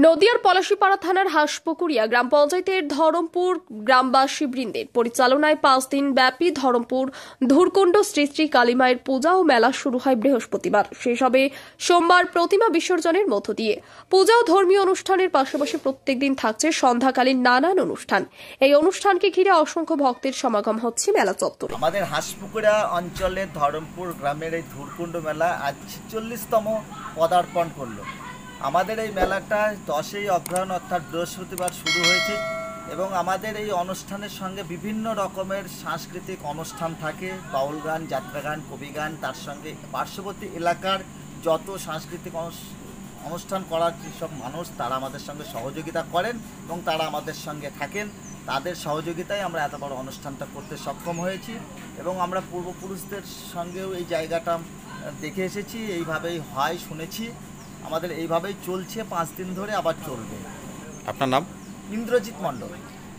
নদিয়ার পলাশীপাড়া থানার হাঁসপুকুরিয়া গ্রাম পঞ্চায়েতের ধরমপুর গ্রামবাসী বৃন্দের পরিচালনায় 5 দিন ব্যাপী ধরমপুর ধুরকুণ্ড শ্রী শ্রী কালীমায়ের পূজা ও মেলা শুরু হয় বৃহস্পতিবার। শেষ হবে সোমবার প্রতিমা বিসর্জনের মধ্য দিয়ে। পূজা ও ধর্মীয় অনুষ্ঠানের পাশাপাশি প্রত্যেকদিন থাকছে সন্ধ্যাকালীন নানান অনুষ্ঠান। এই অনুষ্ঠানকে ঘিরে অসংখ্য ভক্তের সমাগম হচ্ছে মেলা চত্বরে। আমাদের হাঁসপুকুরিয়া অঞ্চলের ধরমপুর গ্রামের এই ধুরকুণ্ড মেলা আজ 46তম পদার্পণ করলো। আমাদের এই মেলাটা 10ই অগ্রহায়ণ অর্থাৎ বৃহস্পতিবার শুরু হয়েছে এবং আমাদের এই অনুষ্ঠানের সঙ্গে বিভিন্ন রকমের সাংস্কৃতিক অনুষ্ঠান থাকে, বাউল গান, যাত্রা গান, কবি গান, তার সঙ্গে পার্শ্ববর্তী এলাকার যত সাংস্কৃতিক অনুষ্ঠান করার যেসব মানুষ তারা আমাদের সঙ্গে সহযোগিতা করেন এবং তারা আমাদের সঙ্গে থাকেন। তাদের সহযোগিতায় আমরা এত বড় অনুষ্ঠানটা করতে সক্ষম হয়েছি এবং আমরা পূর্বপুরুষদের সঙ্গেও এই জায়গাটা দেখে এসেছি, এইভাবেই হয় শুনেছি। আমাদের এইভাবেই চলছে, 5 দিন ধরে আবার চলবে। আপনার নাম? ইন্দ্রজিৎ মণ্ডল।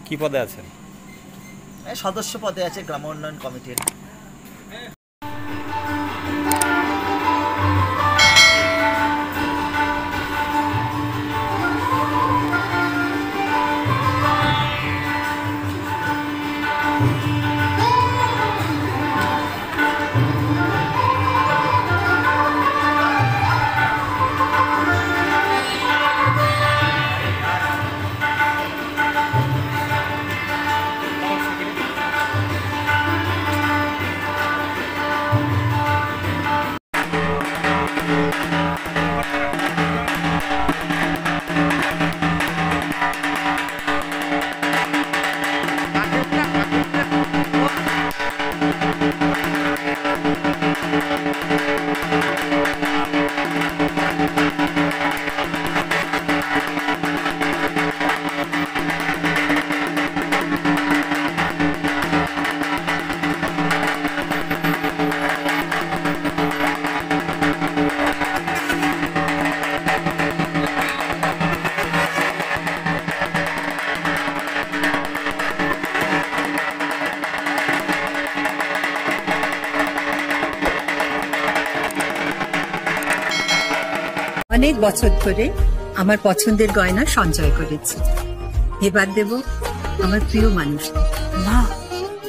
কি পদে আছেন? সদস্য পদে আছে গ্রাম উন্নয়ন কমিটির। অনেক বছর ধরে আমার পছন্দের গয়না সঞ্চয় করেছি। এবার দেব আমার প্রিয় মানুষ। না,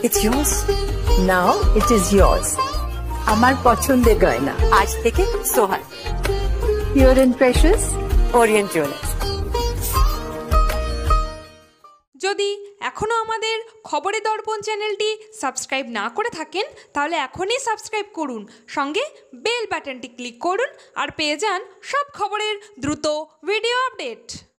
it's yours. Now it is yours. আমার পছন্দের গয়না আজ থেকে সোহান, Pure and Precious, Orient Jewelers। যদি এখনও আমাদের খবরের দর্পণ চ্যানেলটি সাবস্ক্রাইব না করে থাকেন তাহলে এখনই সাবস্ক্রাইব করুন, সঙ্গে বেল বাটনটি ক্লিক করুন আর পেয়ে যান সব খবরের দ্রুত ভিডিও আপডেট।